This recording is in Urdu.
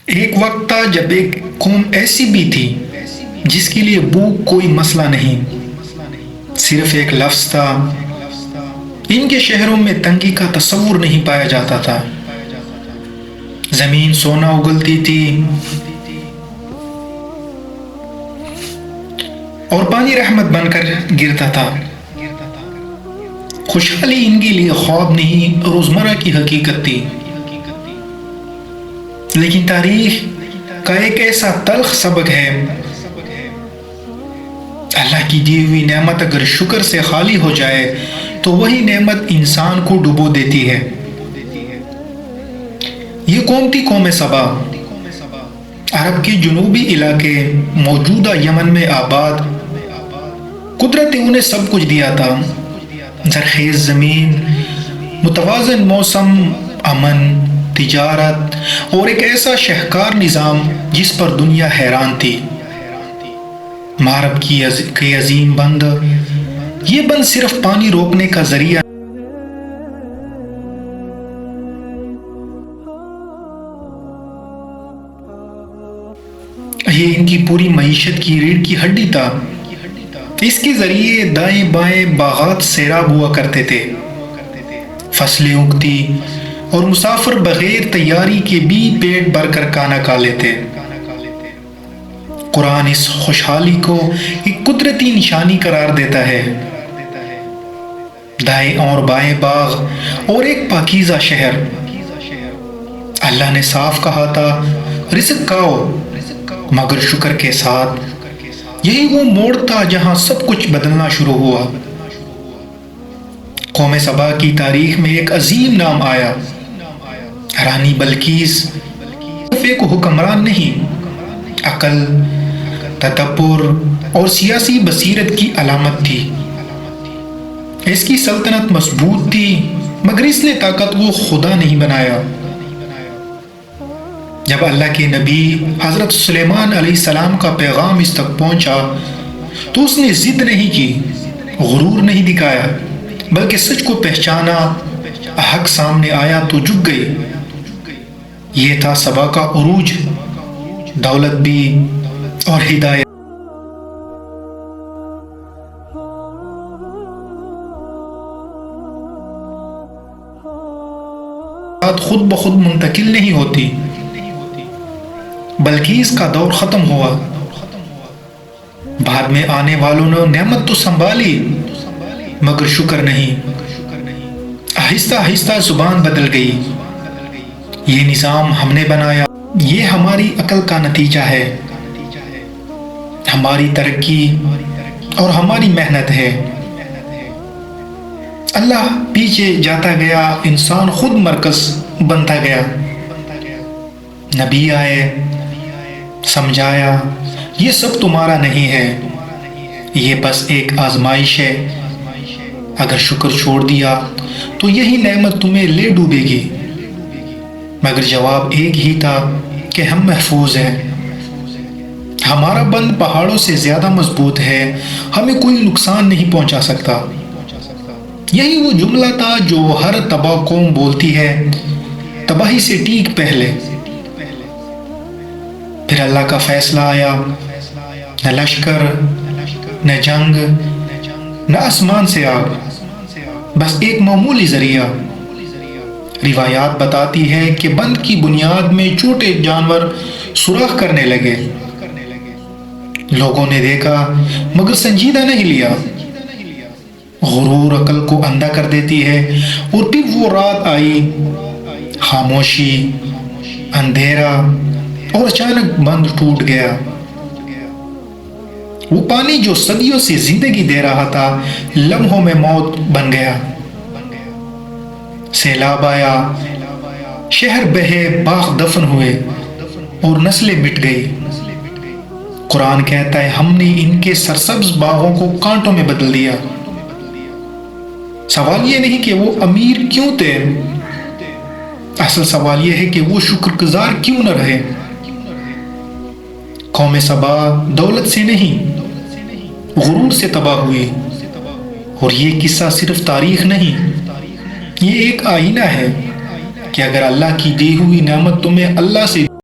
ایک وقت تھا جب ایک قوم ایسی بھی تھی جس کے لیے بھوک کوئی مسئلہ نہیں، صرف ایک لفظ تھا۔ ان کے شہروں میں تنگی کا تصور نہیں پایا جاتا تھا۔ زمین سونا اگلتی تھی اور پانی رحمت بن کر گرتا تھا۔ خوشحالی ان کے لیے خواب نہیں، روزمرہ کی حقیقت تھی۔ لیکن تاریخ کا ایک ایسا تلخ سبق ہے، اللہ کی دی ہوئی نعمت اگر شکر سے خالی ہو جائے تو وہی نعمت انسان کو ڈبو دیتی ہے۔ یہ قوم تھی قوم سبا، عرب کے جنوبی علاقے موجودہ یمن میں آباد۔ قدرت نے انہیں سب کچھ دیا تھا، زرخیز زمین، متوازن موسم، امن، تجارت اور ایک ایسا شاہکار نظام جس پر دنیا حیران تھی۔ مغرب کی عظیم بند، یہ بند صرف پانی روکنے کا ذریعہ یہ ان کی پوری معیشت کی ریڑھ کی ہڈی تھا۔ اس کے ذریعے دائیں بائیں باغات سیراب ہوا کرتے تھے، فصلیں اگتی اور مسافر بغیر تیاری کے بھی پیٹ بھر کر کھانا کھا لیتے۔ قرآن اس خوشحالی کو ایک قدرتی نشانی قرار دیتا ہے۔ دائیں اور بائیں باغ اور ایک پاکیزہ شہر۔ اللہ نے صاف کہا تھا رزق کھاؤ مگر شکر کے ساتھ۔ یہی وہ موڑ تھا جہاں سب کچھ بدلنا شروع ہوا۔ قوم سبا کی تاریخ میں ایک عظیم نام آیا، رانی بلقیس۔ صرف ایک حکمران نہیں، عقل، تدبر اور سیاسی بصیرت کی علامت تھی۔ اس کی سلطنت مضبوط تھی مگر اس نے طاقت کو خدا نہیں بنایا۔ جب اللہ کے نبی حضرت سلیمان علیہ السلام کا پیغام اس تک پہنچا تو اس نے ضد نہیں کی، غرور نہیں دکھایا، بلکہ سچ کو پہچانا۔ حق سامنے آیا تو جھک گئی۔ یہ تھا سبا کا عروج، دولت بھی اور ہدایت۔ خود بخود منتقل نہیں ہوتی، بلکہ اس کا دور ختم ہوا۔ بعد میں آنے والوں نے نعمت تو سنبھالی مگر شکر نہیں۔ آہستہ آہستہ زبان بدل گئی۔ یہ نظام ہم نے بنایا، یہ ہماری عقل کا نتیجہ ہے، ہماری ترقی اور ہماری محنت ہے۔ اللہ پیچھے جاتا گیا، انسان خود مرکز بنتا گیا۔ نبی آئے، سمجھایا یہ سب تمہارا نہیں ہے، یہ بس ایک آزمائش ہے۔ اگر شکر چھوڑ دیا تو یہی نعمت تمہیں لے ڈوبے گی۔ مگر جواب ایک ہی تھا کہ ہم محفوظ ہیں، ہمارا بند پہاڑوں سے زیادہ مضبوط ہے، ہمیں کوئی نقصان نہیں پہنچا سکتا۔ یہی وہ جملہ تھا جو ہر تباہ قوم بولتی ہے تباہی سے ٹیک پہلے۔ پھر اللہ کا فیصلہ آیا، نہ لشکر، نہ جنگ، نہ آسمان سے آگ، بس ایک معمولی ذریعہ۔ روایات بتاتی ہے کہ بند کی بنیاد میں چھوٹے جانور سوراخ کرنے لگے۔ لوگوں نے دیکھا مگر سنجیدہ نہیں لیا۔ غرور عقل کو اندھا کر دیتی ہے۔ اور پھر وہ رات آئی، خاموشی، اندھیرا، اور اچانک بند ٹوٹ گیا۔ وہ پانی جو صدیوں سے زندگی دے رہا تھا لمحوں میں موت بن گیا۔ سیلاب آیا، شہر بہے، باغ دفن ہوئے اور نسلیں مٹ گئی۔ قرآن کہتا ہے ہم نے ان کے سرسبز باغوں کو کانٹوں میں بدل دیا۔ سوال یہ نہیں کہ وہ امیر کیوں تھے، اصل سوال یہ ہے کہ وہ شکر گزار کیوں نہ رہے۔ قوم سبا دولت سے نہیں، غرور سے تباہ ہوئی۔ اور یہ قصہ صرف تاریخ نہیں، یہ ایک آئینہ ہے کہ اگر اللہ کی دی ہوئی نعمت تمہیں اللہ سے